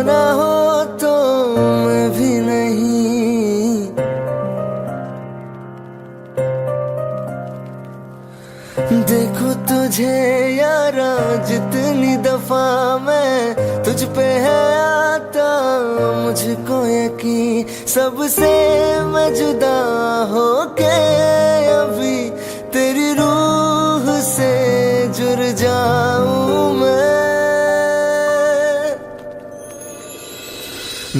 ना हो तो मैं भी नहीं। देखो तुझे यारा जितनी दफा मैं तुझ पे है आता, मुझको यकीन सबसे मैं जुदा होके अभी तेरी रूह से जुड़ जाऊं मैं।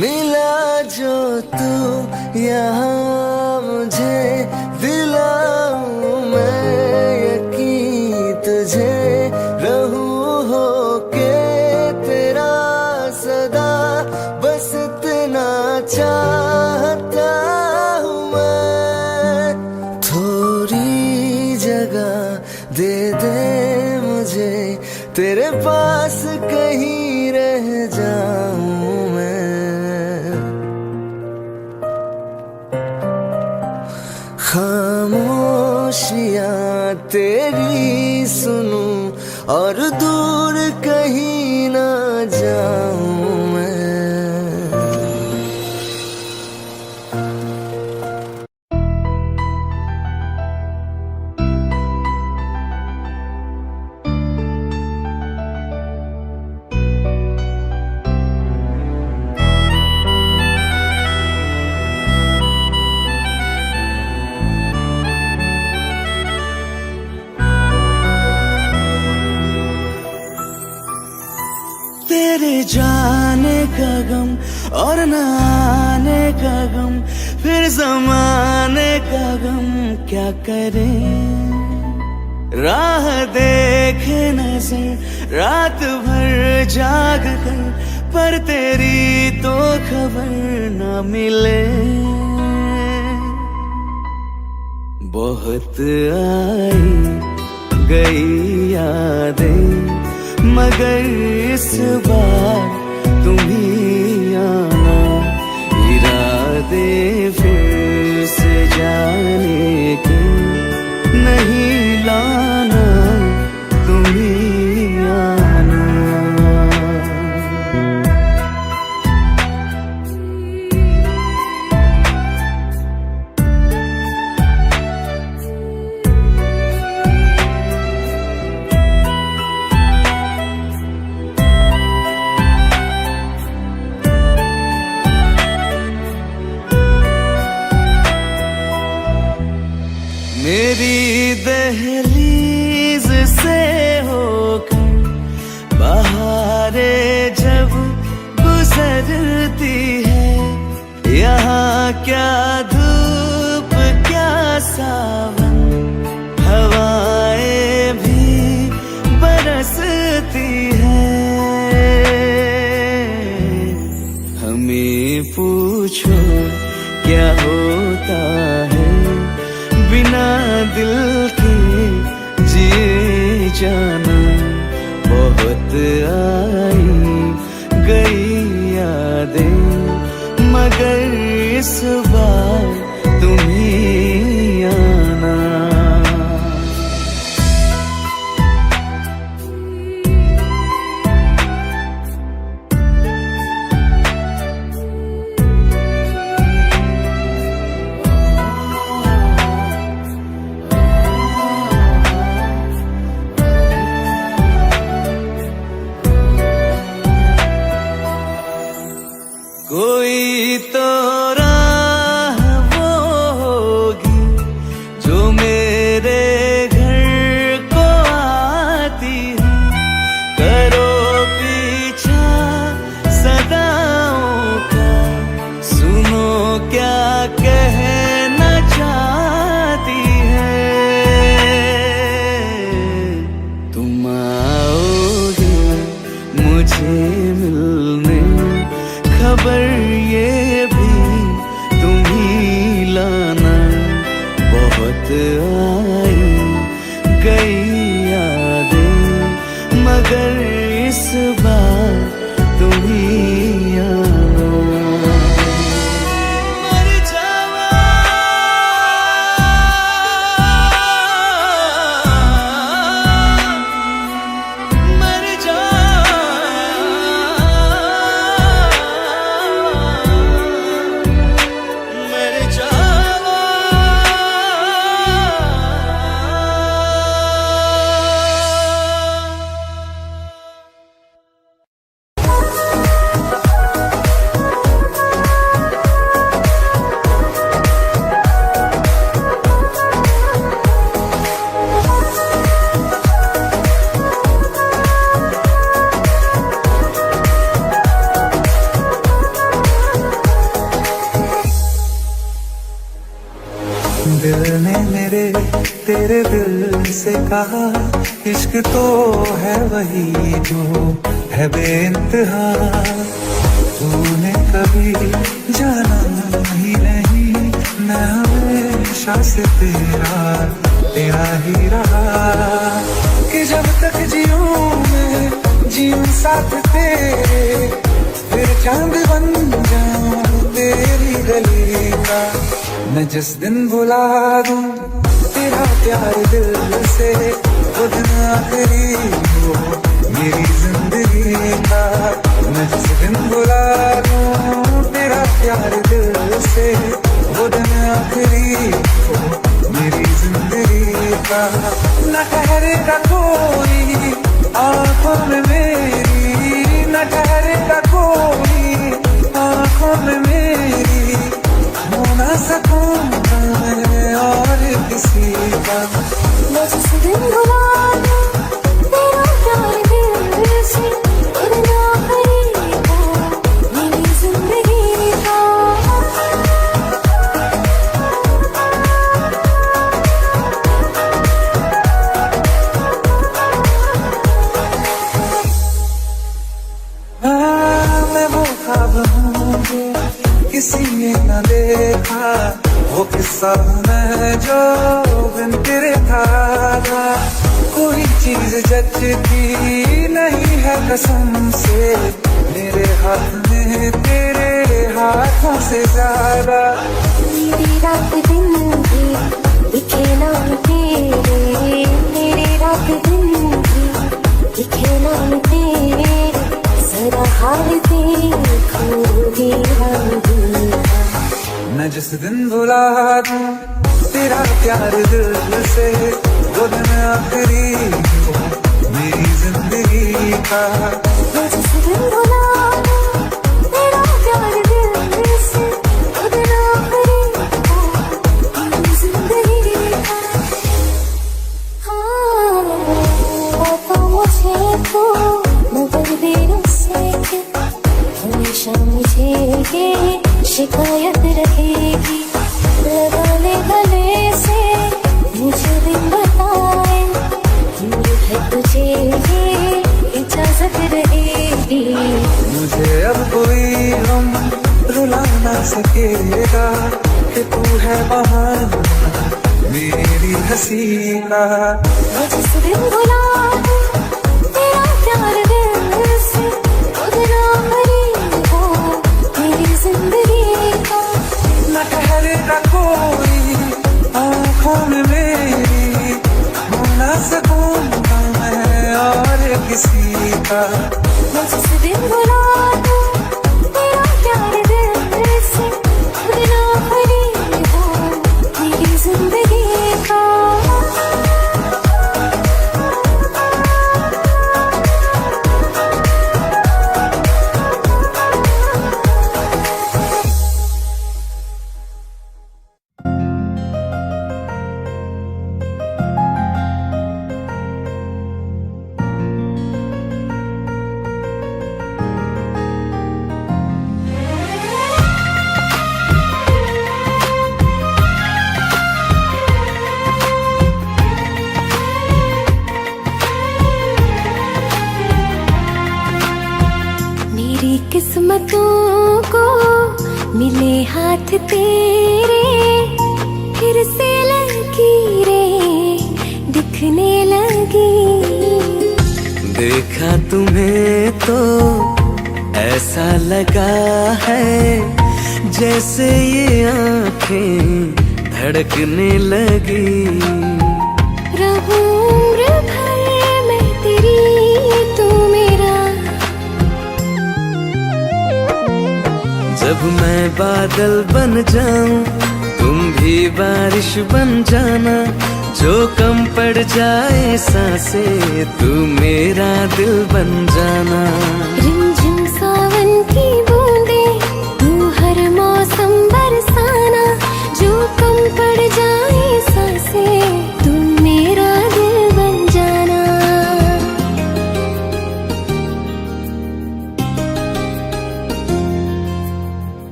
मिला जो तू यहाँ मुझे दिलाऊं मैं यकीन तुझे रहूं होके तेरा सदा, बस इतना चाहता हूँ मैं। थोड़ी जगह दे दे मुझे तेरे पास कहीं रह जाऊं मैं। खामोशियाँ तेरी सुनूं और दूर कहीं ना जाऊं मैं। तेरे जाने का गम और न आने का गम, फिर जमाने का गम क्या करें। राह देखे नजर रात भर जाग कर, पर तेरी तो खबर न मिले। बहुत आई गई यादें मगर इस बार तुम ही आना। इरादे फिर से जाने के नहीं लाना, तुम ही आना। मेरी दहलीज से होकर बहारें जब गुजरती है, यहाँ क्या धूप क्या सावन, हवाएं भी बरसती है। हमें पूछो क्या होता है बिना दिल के जिए जाना। बहुत आई गई यादें मगर इस बार तुम ही आना। कोई तो राह वो होगी जो मेरे घर को आती है। करो पीछा सदाओं का, सुनो क्या कहना चाहती है। तुम आओगे मुझे मिलने, खबर ये भी तुम ही लाना। बहुत आई गई यादें मगर इस बार तुम ही आना। मर जावा मर जा दिल ने मेरे तेरे दिल से कहा, इश्क तो है वही जो है बेइंतहा। तूने कभी जाना ही नहीं, मैं हमेशा से तेरा ही रहा। कि जब तक जीऊं मैं जीऊं साथ तेरे, फिर चांद बन जाऊं तेरी गली का। मैं जिस दिन भुला दूं तेरा प्यार दिल से, वो दिन आखिरी हो मेरी जिंदगी का। मैं जिस दिन भुला दूं तेरा प्यार दिल से, वो दिन आखिरी हो मेरी जिंदगी का। न ठहरेगा कोई आंखों में मेरी, न ठहरेगा कोई आंखों में मेरी, हो ना सकूंगा मैं और किसी का। मैं जिस दिन भुला दूं तेरा प्यार दिल से, वो दिन आखिरी हो मेरी जिंदगी का। मैं वो ख्वाब हूँ जो किसी ने न देखा, वो किस्सा मैं जो बिन तेरे था। कोई चीज जचती नहीं है कसम से, मेरे हाथ में तेरे हाथों से ज्यादा। मेरी रात दिन भी दिखे नाम तेरे, मेरी रात दिन भी दिखे नाम तेरे। जरा हाल देखोगी हम दिल का। मैं जिस दिन भुला दूं तेरा प्यार दिल से, वो दिन आखिरी हो मेरी जिंदगी का। मैं जिस दिन भुला दूं तेरा प्यार दिल से, वो दिन आखिरी हो मेरी जिंदगी का। हाँ, तो मुझे तो मगर देर से हमेशा मुझे ये शिकायत रहेगी। लगा ले गले से मुझे दिन बताए, दूर है तुझे ये इजाजत रहेगी। मुझे अब कोई गम रुला ना सकेगा, कि तू है बहाना मेरी हंसी का। मैं जिस दिन भुला दूं तेरा प्यार दिल से, वो दिन आखिरी हो मेरी जिंदगी का। न ठहरेगा कोई आंखों में मेरी, हो ना सकूंगा मैं और किसी का। मैं जिस दिन भुला दूं तेरा प्यार दिल से, वो दिन आखिरी हो मेरी जिंदगी का। मेरी किस्मतों को मिले हाथ तेरे, फिर से लकीरें दिखने लगी। देखा तुम्हें तो ऐसा लगा है, जैसे ये आंखें धड़कने लगी। रहूं उम्र भर मैं तेरी, तू मेरा। जब मैं बादल बन जाऊं तुम भी बारिश बन जाना, जो कम पड़ जाए सांसें तू मेरा दिल बन जाना। रिमझिम सावन की बूंदें तू हर मौसम बरसाना, जो कम पड़ जाए सांसें तू मेरा दिल बन जाना।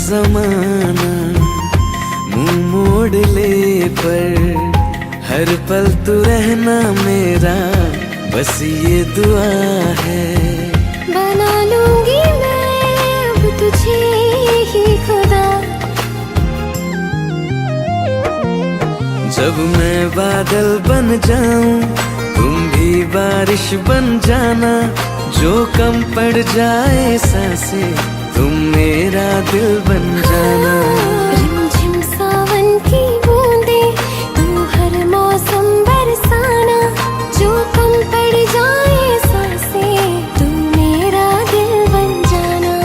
जमाना मुंह मोड़ ले, पर हर पल तू रहना मेरा, बस ये दुआ है। बना लूंगी मैं अब तुझे ही खुदा। जब मैं बादल बन जाऊं तुम भी बारिश बन जाना, जो कम पड़ जाए सांसें तुम मेरा दिल बन जाना। रिमझिम सावन की बूंदे तू हर मौसम बरसाना, जो कम पड़ जाए सांसें तुम मेरा दिल बन जाना।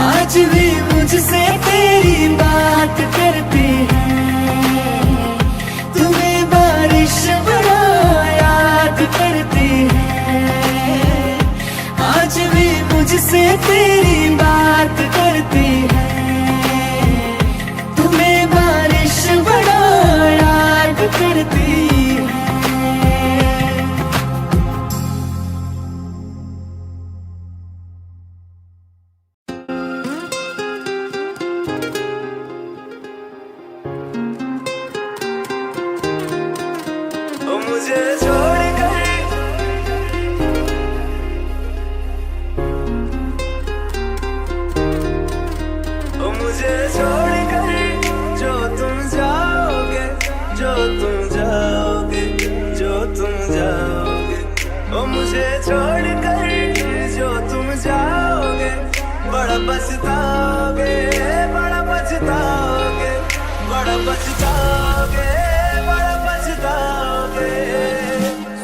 आज भी मुझसे तेरी बात करती है, तुम्हें बारिश बड़ा याद करती है। आज भी मुझसे तेरी बात करती है, तुम्हें बारिश बड़ा याद करती है। मुझे छोड़ कर मुझे छोड़ कर जो तुम जाओगे, जो तुम जाओगे, जो तुम जाओगे। ओ मुझे छोड़ कर जो तुम जाओगे, बड़ा पछताओगे, बड़ा पछताओगे, बड़ा पछताओगे, बड़ा पछताओगे।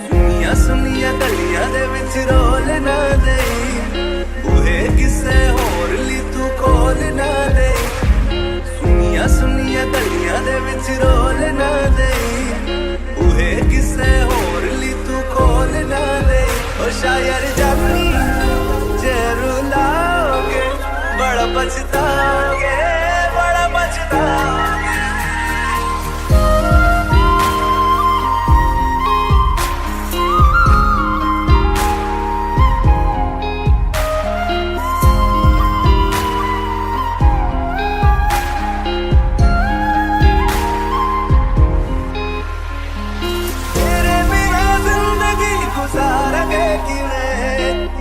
सुनिया सुनिया गलियां दे विच रोल ना देई, बूहे किसे होर ली तू खोल ना देई। सुनिया सुनिया गलियां दे विच रोल ना देई, बूहे किसे होर ली तू खोल ना देई। ओ शायर जानी जे रुलाओगे, बड़ा पछताओगे, बड़ा पछताओगे।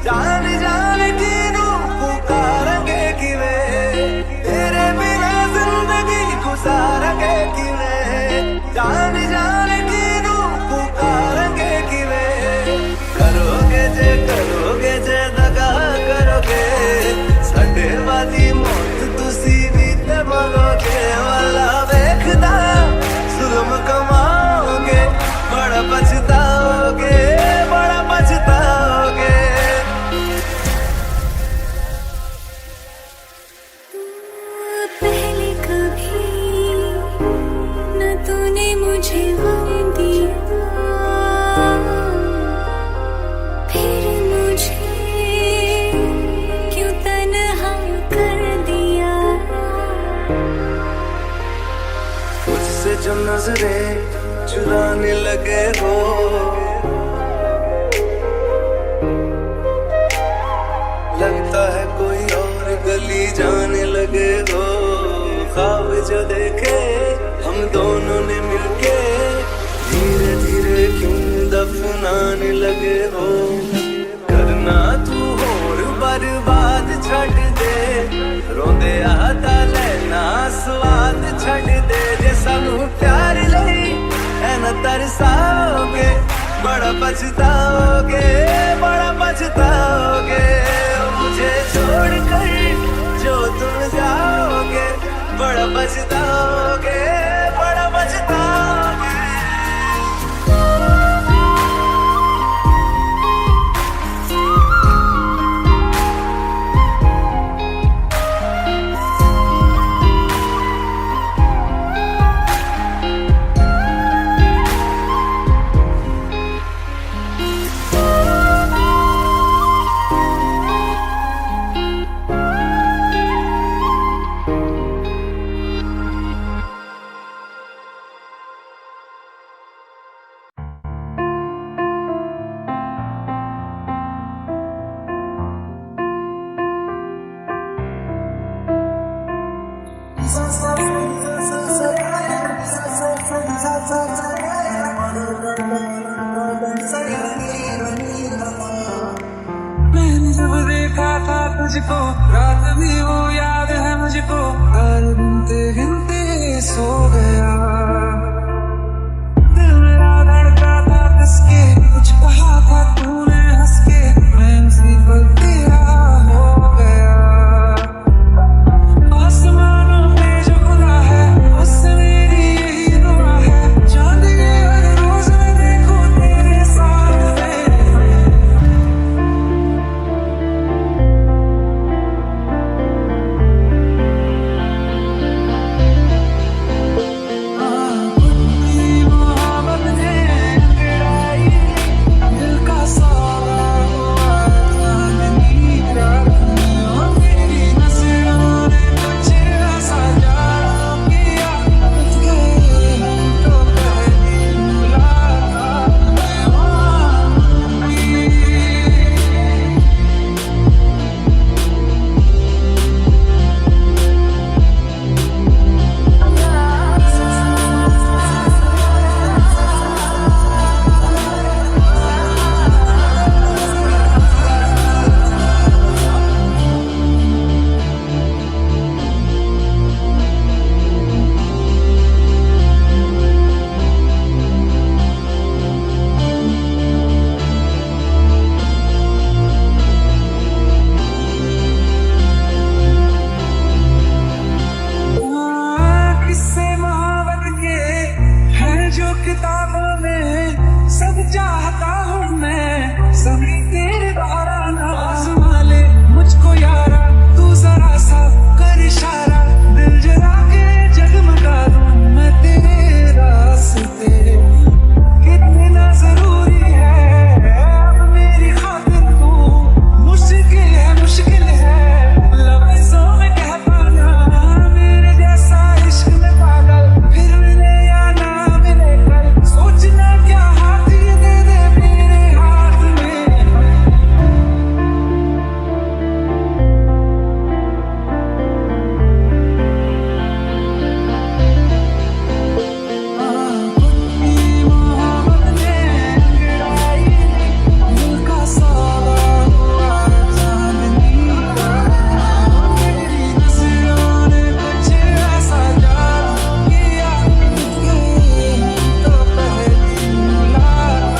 जान जान की नू पुकारेंगे किवें, तेरे बिना जिंदगी गुजारेंगे किवें। जान जान की नू पुकारेंगे किवें। करोगे जे दगा करोगे, साडे वाली मौत तुसी भी ते मरोगे। वाला वेखदा जुल्म कमाओगे, बड़ा पछताओगे, बड़ा पछताओगे। पहले कभी न तूने मुझे गम दिया, फिर मुझे क्यों तन्हा कर दिया। मुझसे जो नजरें चुराने लगे हो, लगता है कोई और गली जाने लगे हो। ख्वाब जो देखे हम दोनों ने मिलके, धीरे धीरे क्यों दफनाने लगे हो। करना तू होर बर्बाद छड़ दे, रोंदे आता लेना स्वाद छड़ दे। जे सानू प्यार लई ऐना तरसाओगे, बड़ा पछताओगे, बड़ा पछताओगे। मुझे छोड़ कर जो तुम जाओगे, बड़ा पछताओगे, बड़ा पछताओगे। मैंने जब देखा था तुझको, रात भी वो याद है मुझको, तारे गिनते गिनते सो गया। दिल मेरा धड़का था कसके, कुछ कहा था तूने हंस के, मैं उसी पल तेरा हो गया। आसमानों पे जो खुदा है, उससे मेरी यही दुआ है, चांद ये हर रोज मैं देखूं तेरे साथ में। किताबों में सब चाहता हूँ मैं, सभी तेरे द्वारा आज़मा ले मुझको यारा, तू जरा सा कर इशारा, दिल जला के जगमगा दूँ मैं तेरे रास्ते। कितना जरूरी है अब मेरी खातिर तू, मुश्किल है लफ्ज़ों में कह पाना, मेरे जैसा इश्क में पागल फिर मिले या ना मिले कल, सोचना क्या हाथ ये दे दे मेरे हाथ में। अपनी मोहब्बत ने अंगड़ाई, दिल का सौदा हुआ चांदनी रात, तेरी नजरों ने कुछ ऐसा जादू किया, तो पहली मुलाकात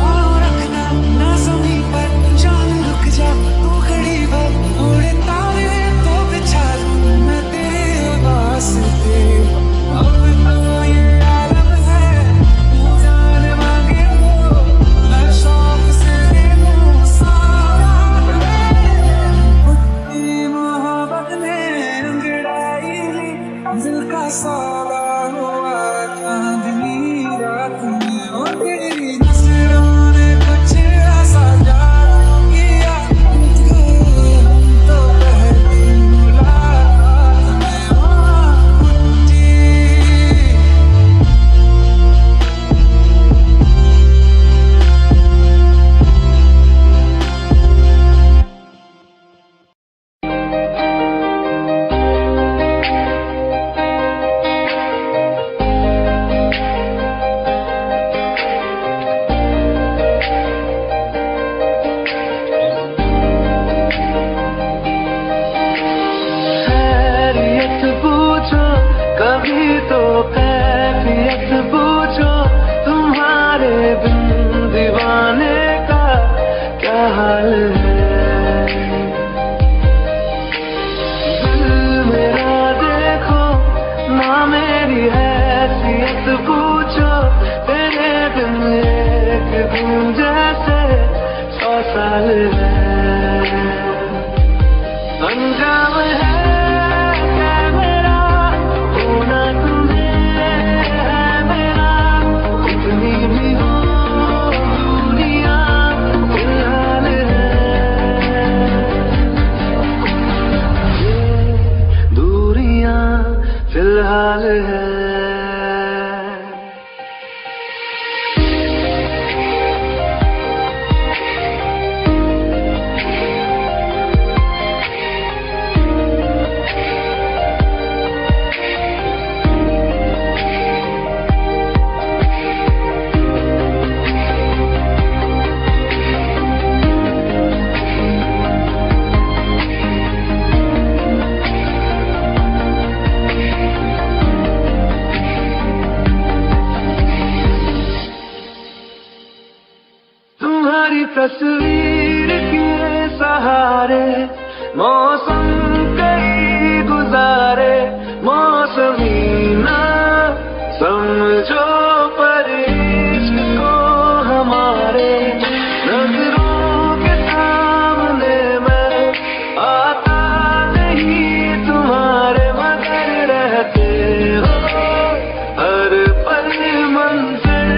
और रखना ना ज़मीं पर, जान रुक जा तू घड़ी भर, उड़े तारे तो बिछा दूँ मैं तेरे वास्ते। अब तो ये आलम है, तू जान मांगे तो मैं शौक से दे दूँ सारा मैं। अपनी मोहब्बत ने अंगड़ाई ली, दिल का सौदा हुआ चांदनी रात में, और तेरी नजरों ने कुछ ऐसा जादू किया, तो पहली मुलाकात में उठी। खैरियत पूछो कभी तो कैफियत पूछो, तुम्हारे बिन दीवाने का क्या हाल है। दिल मेरा देखो ना मेरी हैसियत पूछो, तेरे बिन एक दिन जैसे 100 साल है। अंजाम है मेरा होना तुम्हें है मेरा, कितनी भी हो दुनिया फिलहाल है। तुम्हारी तस्वीर के सहारे मौसम कई गुजारे, मौसमी ना समझो पर इश्क को हमारे, नजरों के सामने मैं आता नहीं तुम्हारे, मगर रहते हो हर पल मंजिल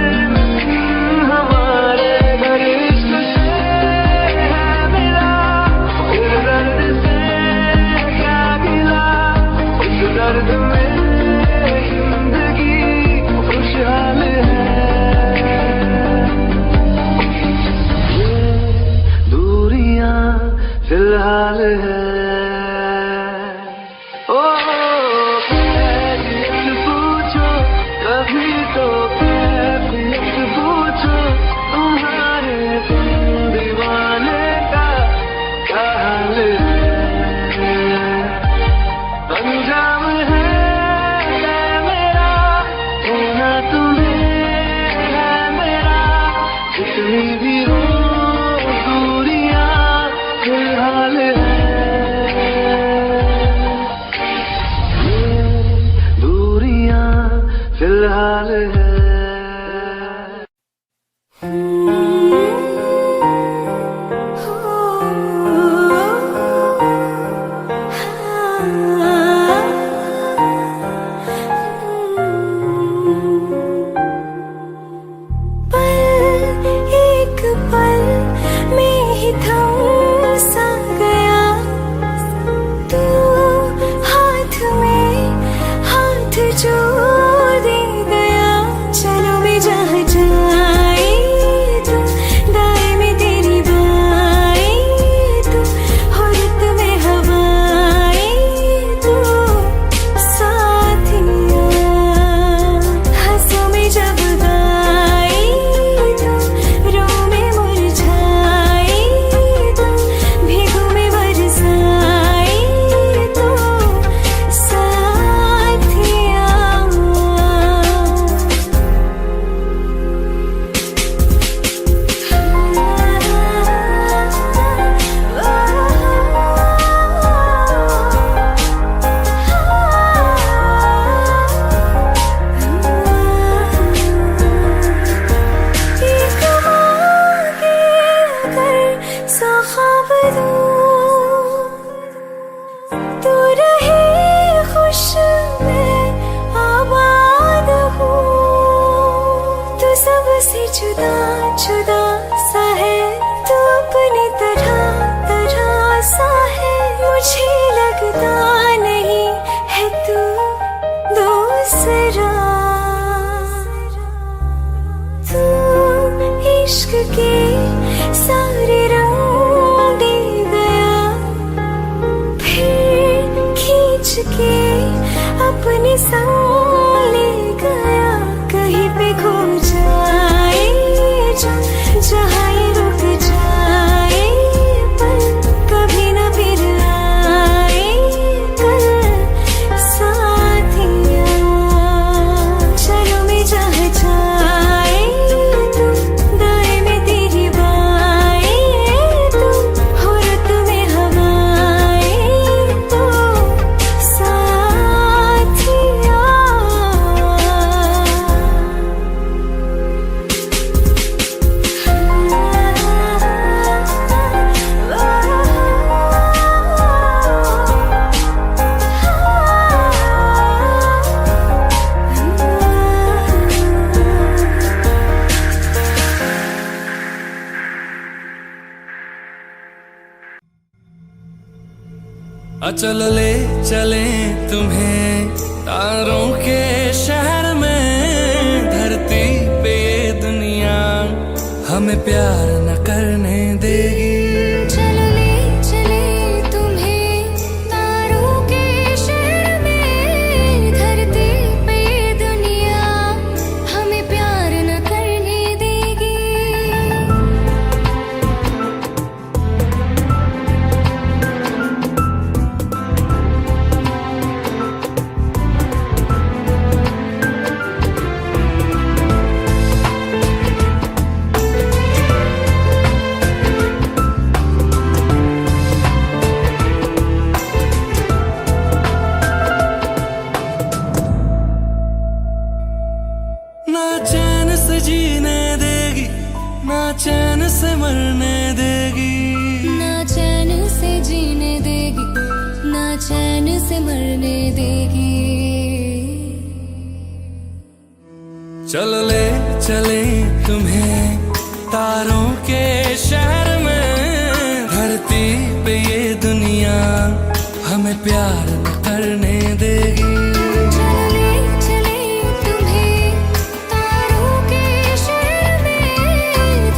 हमारे। घर इश्क से है मिला, इस दर्द से क्या गिला, इस दर्द में जिंदगी खुशहाल है। ये दूरियां फिलहाल है। ओ कैफियत पूछो कभी तो, कैफियत पूछो तुम्हारे दीवाने का क्या हाल है। अंजाम है मेरा होना तुम्हें है मेरा, जितनी भी हो दूरियां फिलहाल है। ये दूरियां फिलहाल है। एक पल में ही थम सा गया, तू हाथ में हाथ जो दे गया। चलो भी जहाँ जाए तू, दाएं में तेरी बाएं तू, हुर्रत में हवाएं तू, साथिया हंसों में जब गाए तू, रो में मुरझाए तू, भीगों में बरसाए तू, साथिया। एक मांगे अगर सा ख्वाब दूं, तू रहे खुश मैं आबाद हूँ। तू सबसे जुदा जुदा सा है, तू अपनी तरह तरह सा है। मुझे लगता नहीं है तू दूसरा, तू इश्क के सारे रंग दे गया, फिर खींच के अपने संग ले गया। कहीं पे खो जाए जो, जहाँ ये रुक जाए पर कभी न फिर आए कल, साथिया। चलो मैं जहाँ जाए तू, दाएं में तेरी बाएं तू, हुर्रत में हवाएं तू, साथिया। चलो ले चले तुम्हें तारों के शहर में, धरती पे ये दुनिया हमें प्यार न करने देगी। चलो ले चले तुम्हें तारों के शहर में, धरती पे ये दुनिया हमें प्यार न करने देगी। से मरने देगी। चलो ले चले तुम्हें तारों के शहर में, धरती पे ये दुनिया हमें प्यार न करने देगी। चले चले तुम्हें तारों के शहर में,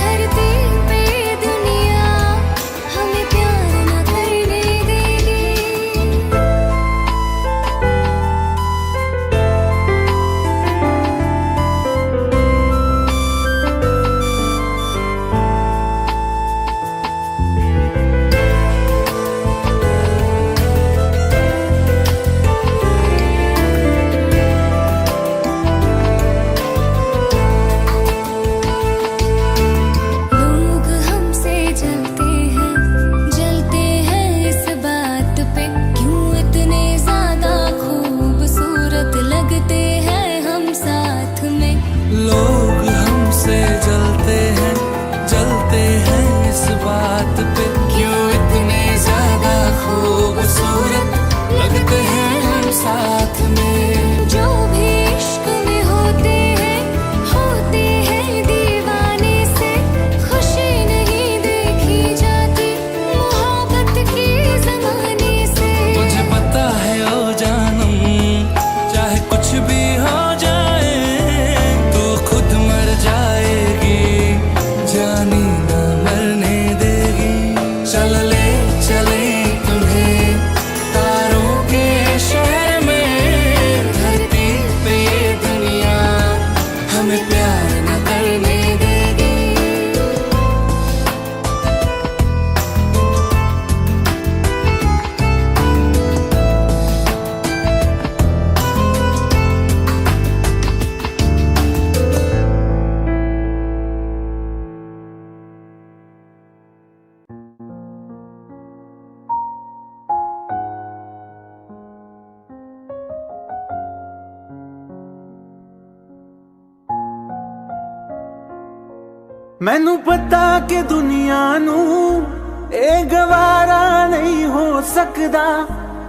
धरती पे दुनिया हमें प्यार न करने देगी। लोग हमसे जलते हैं इस बात पे, क्यों इतने ज्यादा खूबसूरत लगते हैं हम साथ में। लोग हमसे जलते हैं इस बात पे, क्यों इतने ज्यादा खूबसूरत लगते हैं हम साथ में। जो भी इश्क में होते हैं दीवाने से, खुशी नहीं देखी जाती मोहब्बत के जमाने से। मुझे पता है ओ जानम, चाहे कुछ भी हो जाए तो खुद मर जाएगी, जानी ना मरने देगी। चल ले चले तुम्हें तारों के शहर में, धरती पे ये दुनिया हमें प्यार न करने देगी। मैनू पता कि दुनिया नू ए गवारा नहीं हो सकदा,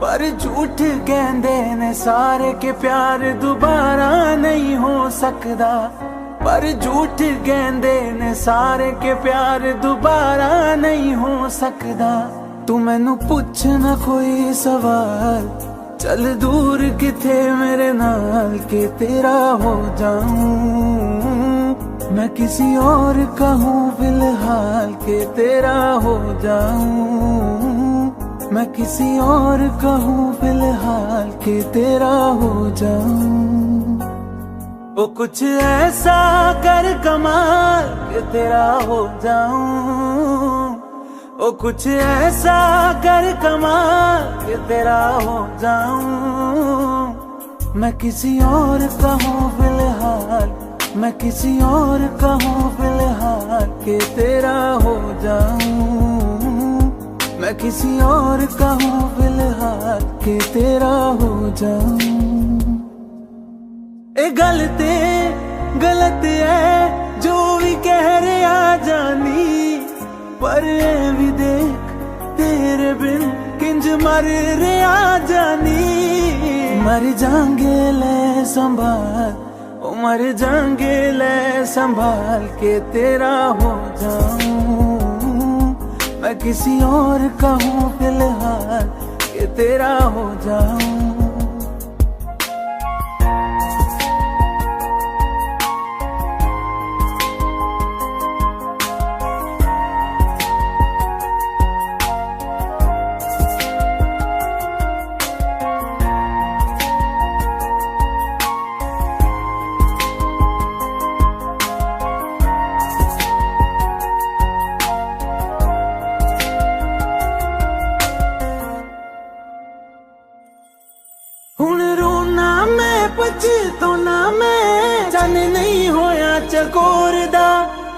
पर झूठ कहंदे ने सारे के प्यार दोबारा नहीं हो सकदा। पर झूठ कहंदे ने सारे के प्यार दोबारा नहीं हो सकदा। तू मैनू पुछ ना कोई सवाल, चल दूर किथे मेरे नाल के तेरा हो जाऊं। मैं किसी और का हूँ फिलहाल के तेरा हो जाऊं। मैं किसी और का हूँ फिलहाल के तेरा हो जाऊं। वो कुछ ऐसा कर कमाल के तेरा हो जाऊं। वो कुछ ऐसा कर कमाल के तेरा हो जाऊं। मैं किसी और का हूँ फिलहाल, मैं किसी और का हूँ फिलहाल के तेरा हो जाऊं। मैं किसी और का हूँ फिलहाल के तेरा हो जाऊं। ए गलत है जो भी कह रहे आ जानी, पर ए भी देख तेरे बिन किंज मर रहे आ जानी। मर जाएंगे ले संभाल, ओ मर जाएंगे ले संभाल के तेरा हो जाऊं। मैं किसी और का हूँ फिलहाल के तेरा हो जाऊं। पछताना मैं जाने नहीं होया चकोर दा।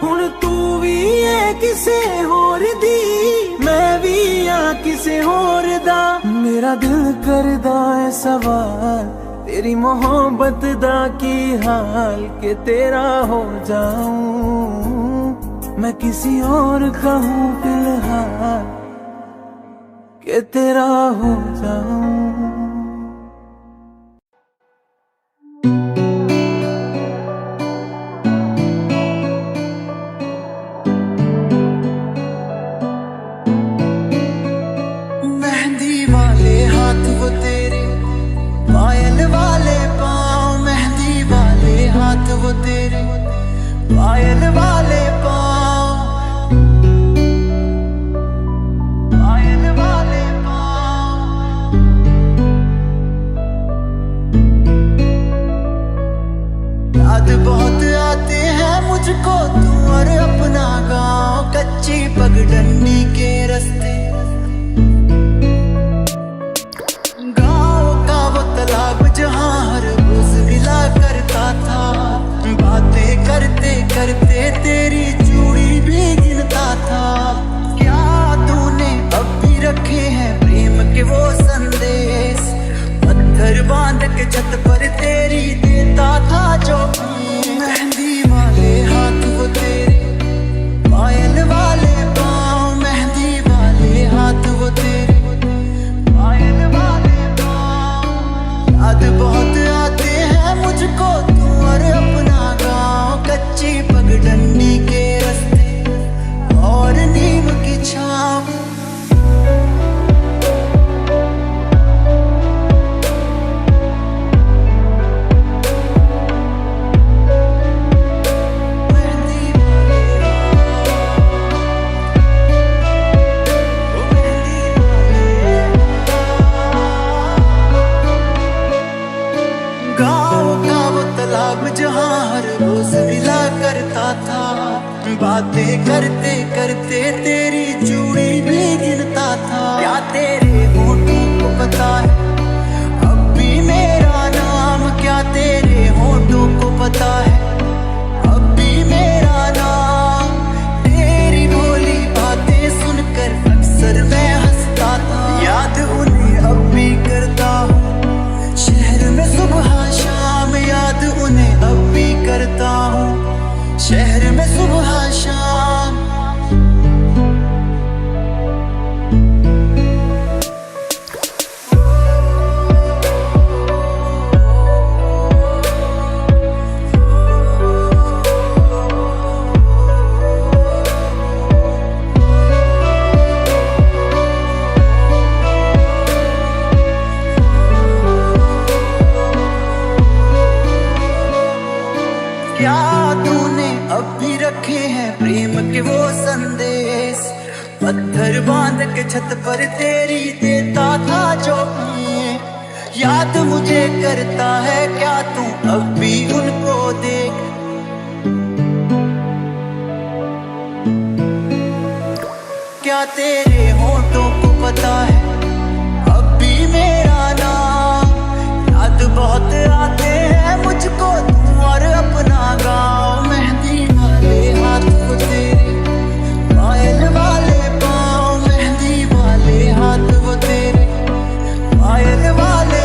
हुण तू भी है किसे होर दी, मैं भी हाँ किसे होर दा। मेरा दिल करदा है सवाल, तेरी मोहब्बत दा की हाल के तेरा हो जाऊं। मैं किसी और का हूँ फिलहाल के तेरा हो जाऊं। पायल वाले पाँव, पायल वाले पाँव। याद बहुत आते हैं मुझको तू और अपना गाँव, कच्ची पगडंडी के रास्ते, गाँव का वो तालाब जहाँ हर रोज मिला करता था। बातें करते करते तेरी चूड़ी भी गिनता था। क्या तूने अब भी रखे हैं प्रेम के वो संदेश, पत्थर बांध के छत पर तेरी देता था जो। मेहंदी वाले हाथ वो तेरे, पायल वाले पाँव, मेहंदी वाले हाथ वो तेरे, पायल वाले पाँव। याद बहुत आते हैं मुझको तू और अपना गाँव, कच्ची पगडंडी के रास्ते और नीम की छाँव। जहाँ हर रोज मिला करता था। बातें करते करते तेरी चूड़ी भी गिनता था। क्या तेरे होठों को पता है अब भी मेरा नाम, क्या तेरे होठों को पता है अब भी मेरा नाम। तेरी भोली बातें सुनकर अक्सर मैं हंसता था। याद उन्हें अब भी करता हूँ शहर में सुबह शाम, याद उन्हें अब भी करता हूँ शहर में सुबह शाम। क्या तूने अब भी रखे हैं प्रेम के वो संदेश, पत्थर बांध के छत पर तेरी देता था जो। याद मुझे करता है क्या तू अब भी उनको देख, क्या तेरे होठों को पता है अब भी मेरा नाम। याद बहुत आते हैं मुझको तू और अपना गाँव, मेहंदी वाले हाथ वो तेरे, पायल वाले पाँव, मेहंदी वाले हाथ वो तेरे, पायल वाले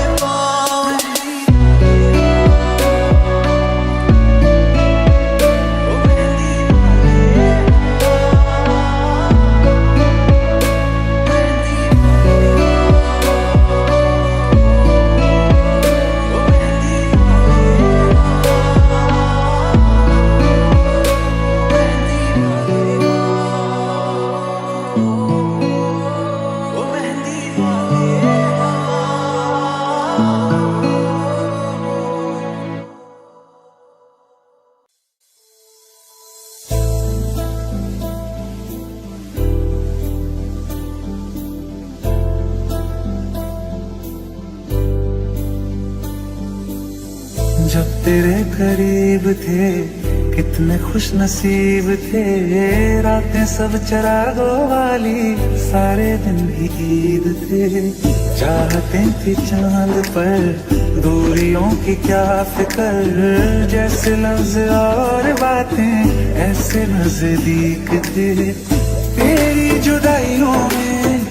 जब तेरे करीब थे कितने खुश नसीब थे, रातें सब चरागों वाली, सारे दिन भी ईद थे। चाहते थी चांद पर दूरियों की क्या फिक्र, जैसे लफ्ज और बातें ऐसे नजदीक थे। तेरी जुदाइयों में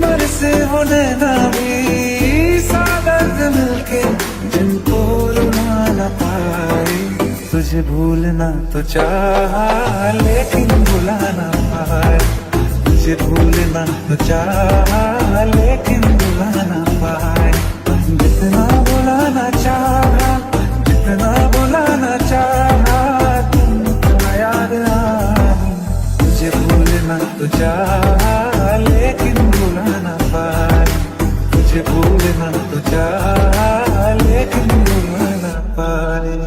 बरसे वो नैना भी, सादत मिलके जिनको रुला न पाए। तुझे भूलना तो चाहा लेकिन भुला ना पाए, तुझे भूलना तो चाहा लेकिन भुला ना पाए। जितना भुलाना चाहा, जितना भुलाना चाहा, तुमको याद आई। तुझे भूलना तो चाहा लेकिन भुला ना पाए, तुझे भूलना तो चाहा लेकिन भुला ना पाए।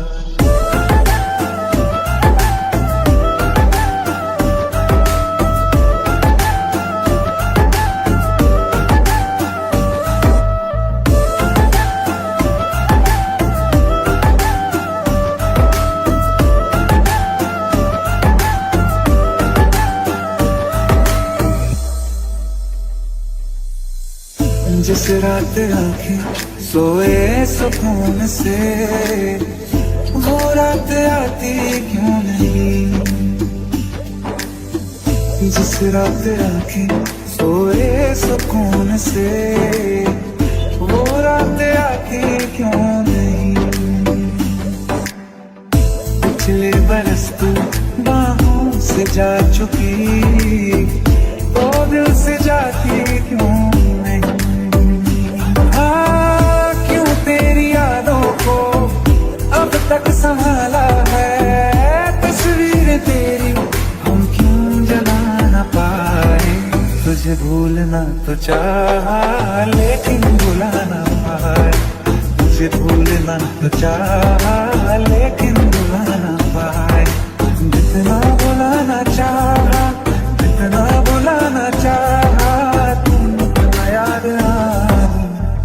जिस रात आंखें सोए सुकून से, वो रात आती क्यों नहीं। जिस रात आंखें सोए सुकून से, वो रात आती क्यों नहीं। पिछले बरस तू बाहों से जा चुकी, तो दिल से जाती क्यों नहीं। हाँ, क्यों तेरी यादों को अब तक संभाला है, तस्वीर तेरी हम क्यों जला ना पाए। तुझे भूलना तो चाहा लेकिन भुला ना पाए, तुझे भूलना तो चाहा लेकिन भुला ना पाए। जितना भुलाना चाहा, जितना भुलाना चाहा, तुम इतना याद आए।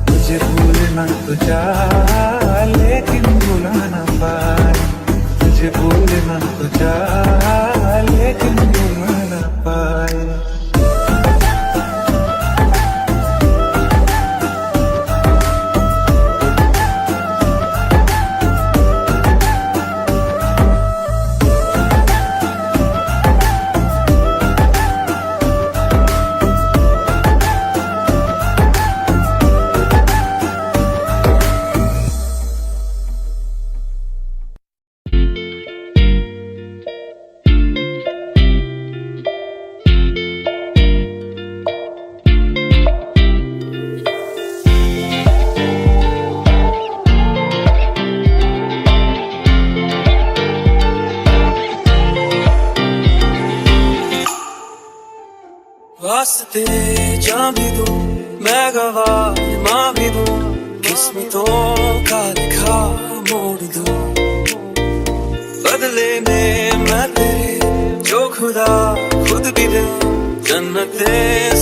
तुझे भूलना तो चाहा लेकिन भुला ना पाए, तुझे भूलना तो चाहा लेकिन भुला ना पाए। वास्ते जा भी दूं, मैं गवाह माँ भी दूं, किस्मतों का लिखा मोड़ दूं। बदले में मैं तेरे जो खुदा खुद भी दे, जन्नते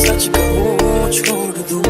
सच कहूँ छोड़ दूं।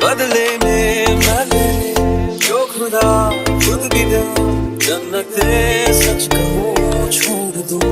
बदले में मैं जो खुदा खुद भी दे, जन्नते सच कहूँ छोड़ दूं।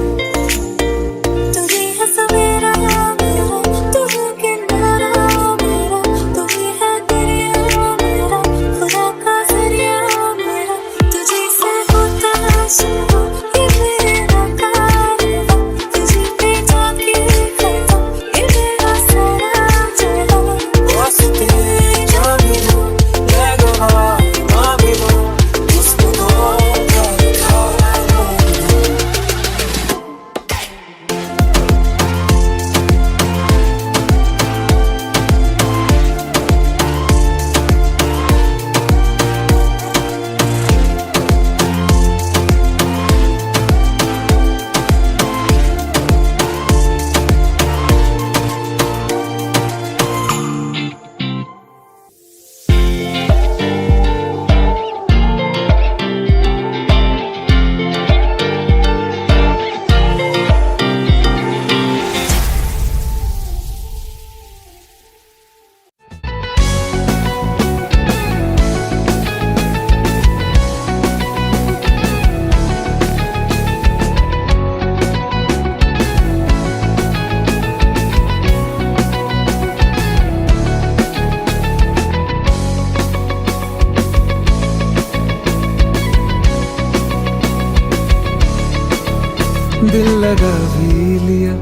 दिल लगा भी लिया,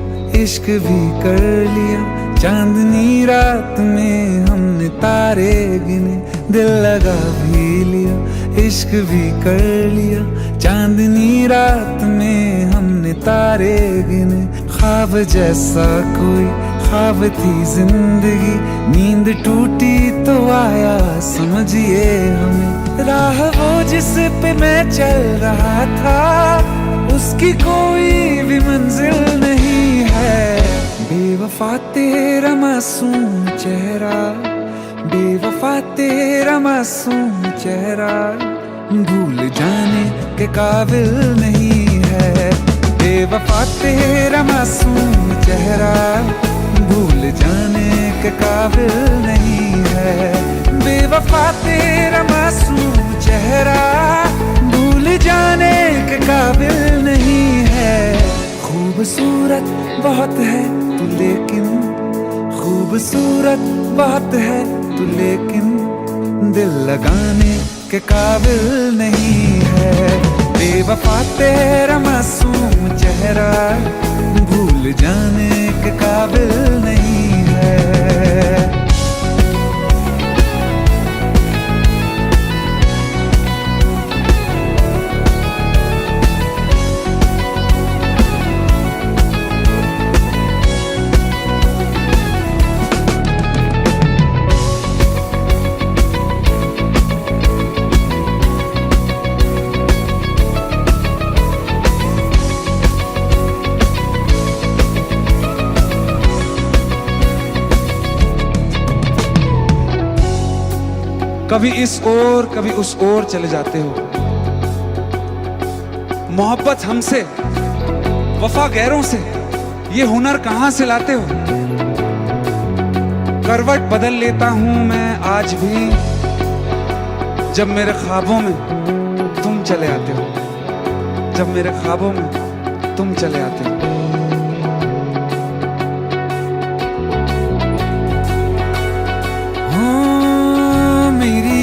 इश्क भी कर लिया, चांदनी रात में हमने तारे गिने। दिल लगा भी लिया, इश्क भी कर लिया, चांदनी रात में हमने तारे गिने। ख्वाब जैसा कोई ख्वाब थी जिंदगी, नींद टूटी तो आया समझिए हमें। राह वो जिस पे मैं चल रहा था, उसकी कोई भी मंजिल नहीं है। बेवफा तेरा मासूम चेहरा, बेवफा तेरा मासूम चेहरा, भूल जाने के काबिल नहीं है। बेवफा तेरा मासूम चेहरा, भूल जाने के काबिल नहीं है। बेवफा तेरा मासूम चेहरा, भूल जाने के काबिल नहीं है। खूबसूरत बहुत है तू लेकिन, खूबसूरत बहुत है तू लेकिन, दिल लगाने के काबिल नहीं है। बेवफा तेरा मासूम चेहरा, भूल जाने के काबिल नहीं है। कभी इस ओर कभी उस ओर चले जाते हो। मोहब्बत हमसे, वफा गैरों से, ये हुनर कहां से लाते हो। करवट बदल लेता हूं मैं आज भी, जब मेरे ख्वाबों में तुम चले आते हो, जब मेरे ख्वाबों में तुम चले आते हो।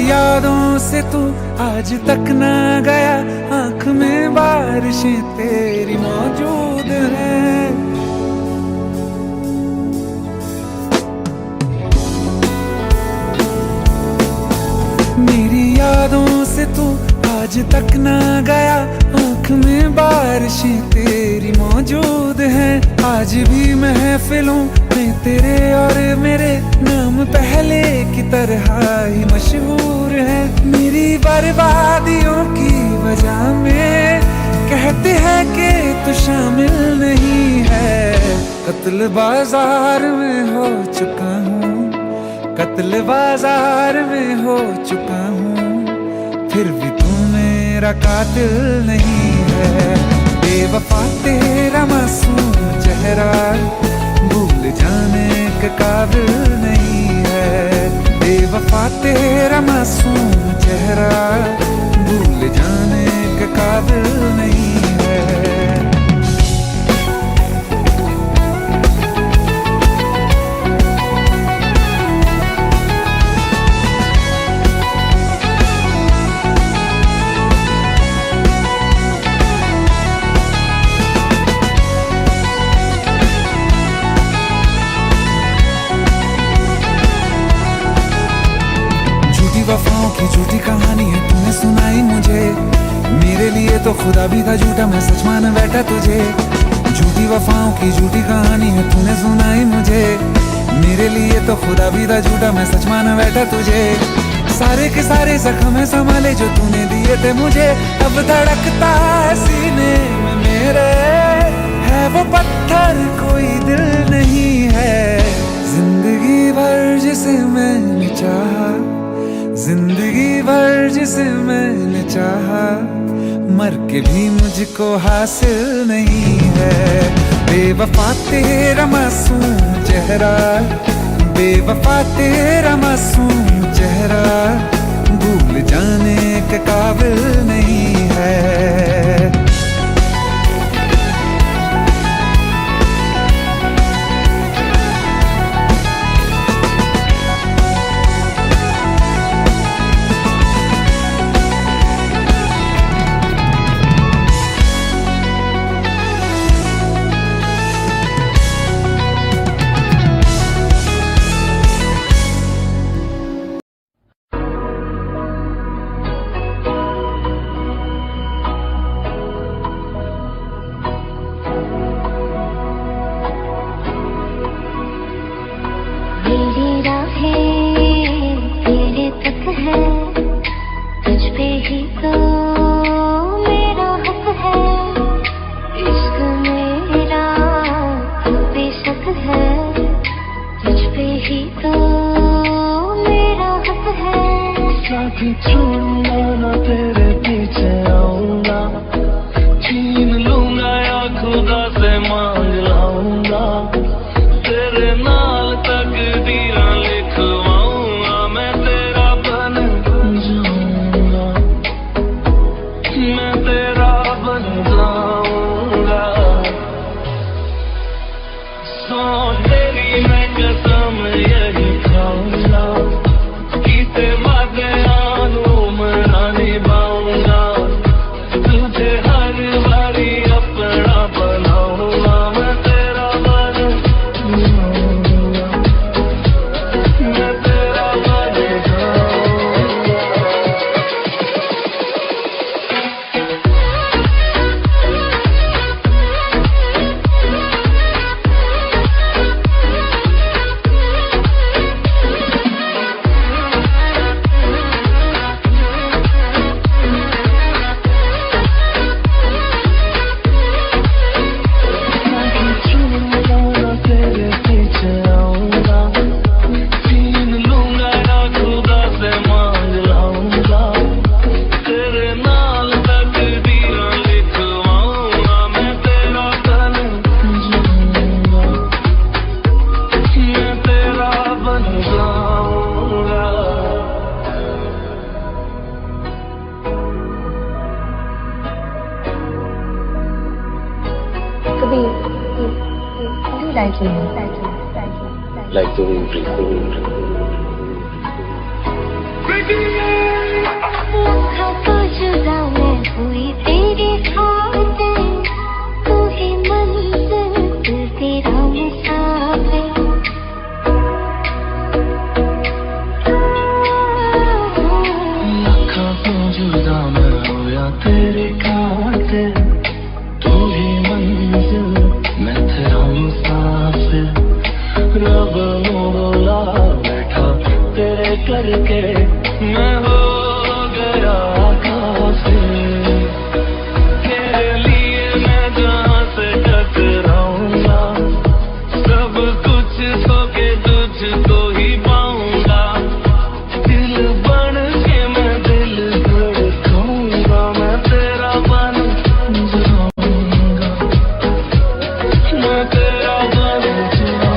यादों से तू आज तक ना गया, आंख में बारिशें तेरी मौजूद हैं। मेरी यादों से तू आज तक ना गया, आंख में बारिशें तेरी मौजूद हैं। आज भी महफिलों में तेरे और मेरे नाम पहले की तरह ही मशहूर है। मेरी बर्बादियों की वजह में कहते हैं कि तू शामिल नहीं है। कत्ल बाजार में हो चुका हूँ, कत्ल बाजार में हो चुका हूँ, फिर भी तू मेरा कातिल नहीं है। बेवफा तेरा मासूम चेहरा, भूल जाने के काबिल नहीं है। बेवफा तेरा मासूम चेहरा, भूल जाने के काबिल नहीं है। वफाओं की झूठी कहानी है तूने सुनाई मुझे, मेरे लिए तो खुदा भी था झूठा, मैं सच मान बैठा तुझे। झूठी वफाओं की झूठी कहानी है तूने सुनाई मुझे, मेरे लिए तो खुदा भी था झूठा, मैं सच मान बैठा तुझे। सारे के सारे जख्म है संभाले जो तूने दिए थे मुझे, अब धड़कता है सीने में मेरे, है वो पत्थर कोई दिल नहीं है। जिंदगी भर जिसे मैंने चाहा, जिंदगी भर जिसे मैंने चाहा, मर के भी मुझको हासिल नहीं है। बेवफा तेरा मासूम चेहरा, बेवफा तेरा मासूम चेहरा, भूल जाने के काबिल नहीं है। like the wind breathing. तो जुदा मैं हुई तेरी खातिर, तू ही मंजिल तेरा मुसाफिर। लाखों तो जुदा मैं हुआ तेरी खातिर, तू ही मंजिल मैं तेरा मुसाफिर। रब बोला बैठा तेरे करके मैं हो गया काफिर। तेरे लिए मैं जहाँ से टकराऊंगा, सब कुछ खो के तुझको ही पाऊंगा। दिल बन के मैं दिल धड़काऊंगा, मैं तेरा बन जाऊंगा, मैं तेरा बन जाऊंगा।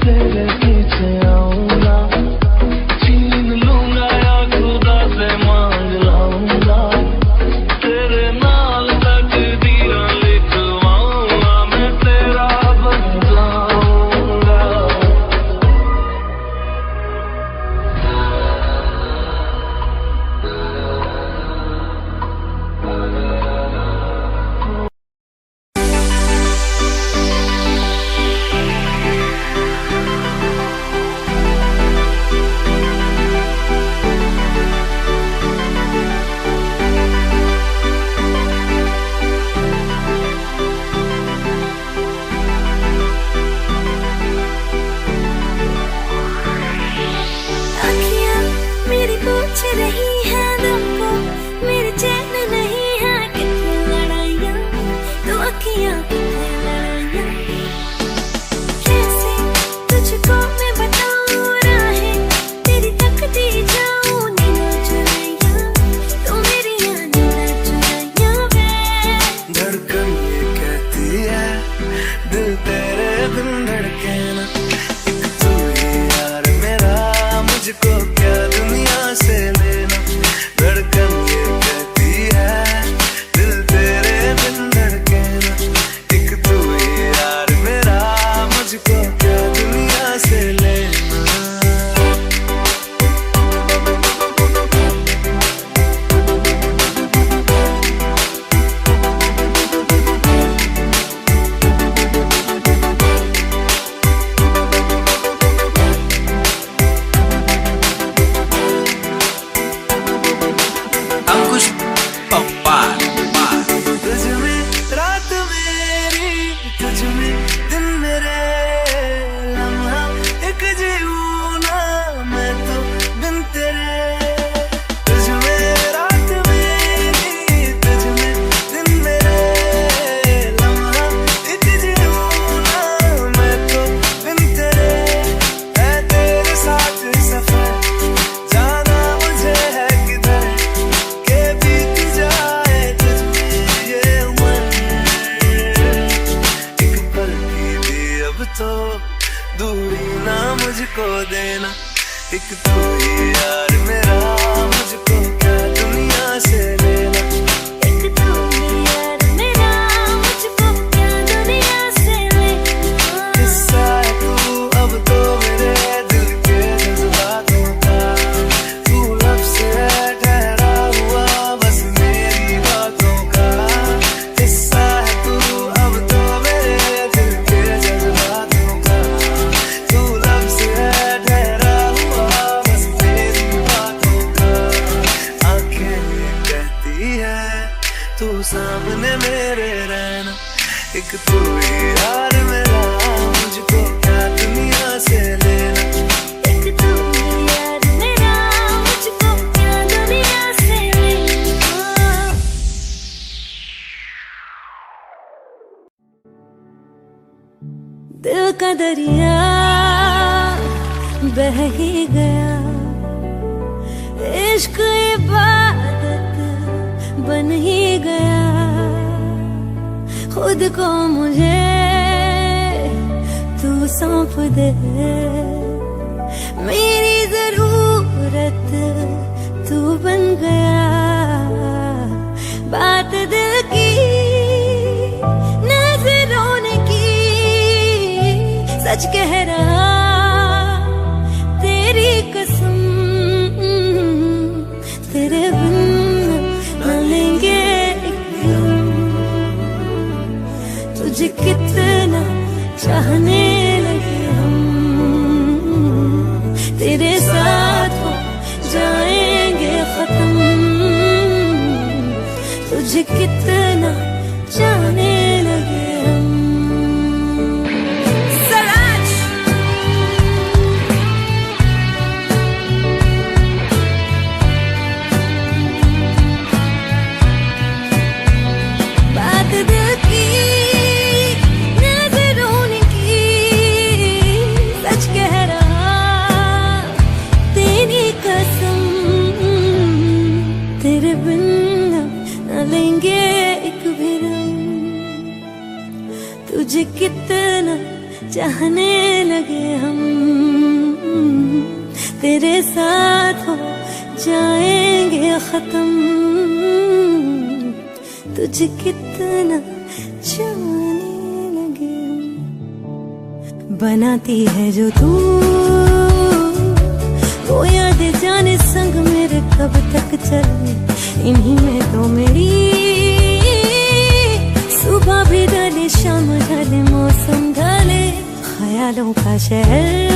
तेरे पीछे आऊंगा, छीन लूंगा या खुदा से मांग लाऊंगा। तेरे नाल तकदीर लिखवाऊंगा, मैं तेरा बन जाऊंगा। अखियाँ मेरी पूछ रही है दिल को, मेरे चैन नहीं है कितनी लड़ाइयाँ, तो अखियाँ कितनी लड़ाइयाँ। कैसे तुझको मैं बताऊँ राहें, तेरी तकती जाऊँ नीना चुराइयाँ, तो मेरी नीना चुराइयाँ वे। धड़कन ये कहती है दिल तेरे बिन धड़के ना, एक तू ही यार मेरा, मुझको क्या दुनिया से लेना। धड़कन ये कहती है दिल तेरे बिन धड़के ना, एक तू ही यार मेरा, मुझको क्या दुनिया से लेना। अंकुश पप्पा तुझ में रात मेरी, तुझ में दिन मेरे, लम्हा एक जीऊँ ना मैं तो बिन तेरे। तुझ में रात मेरी, तुझ में दिन मेरे, लम्हा एक जीऊँ ना मैं तो बिन तेरे। है तेरे साथ सफर, जाना मुझे है किधर, के बीत जाए तुझ में ये उम्र। एक पल की भी अब तो दूरी ना मुझको देना, एक तू ही यार मेरा, मुझको क्या दुनिया से लेना। एक तू ही यार मेरा, मुझको क्या दुनिया से लेना। किस्सा है तू अब तो मेरे दिल के जज्बातों का, तू लफ्ज़ है ठहरा हुआ बस मेरी बातों का। किस्सा है तू अब तो मेरे दिल के जज्बातों का, तू लफ्ज़ है ठहरा हुआ बस मेरी बातों का। आंखें ये कहती है तू सामने मेरे रहना, एक तू ही यार मेरा, मुझको क्या दुनिया से लेना। एक तू ही यार मेरा, मुझको क्या दुनिया से लेना। दिल का दरिया बह ही गया, इश्क इबादत बन ही गया, खुद को मुझे तू सौंप दे, मेरी जरूरत तू बन गया, बात दिल की नजरों ने की, सच कह रहा तेरी कसम, तेरे बिन न लेंगे एक दम, तुझे कितना चाहने लगे हम, तेरे साथ हो जाएंगे खत्म, तुझे कितना चाहने लगे हम। बात दिल की नजरों ने की, सच कह रहा तेरी कसम, तेरे बिन न लेंगे एक भी दम, तुझे कितना चाहने लगे हम, तेरे साथ हो जाएंगे खत्म, तुझे कितना चाहने लगे हम। बनाती है जो तू वो याद जाने संग मेरे कब तक चले, इन्हीं में तो मेरी सुबह भी ढले शाम ढले मौसम ढले, ख्यालों का शहर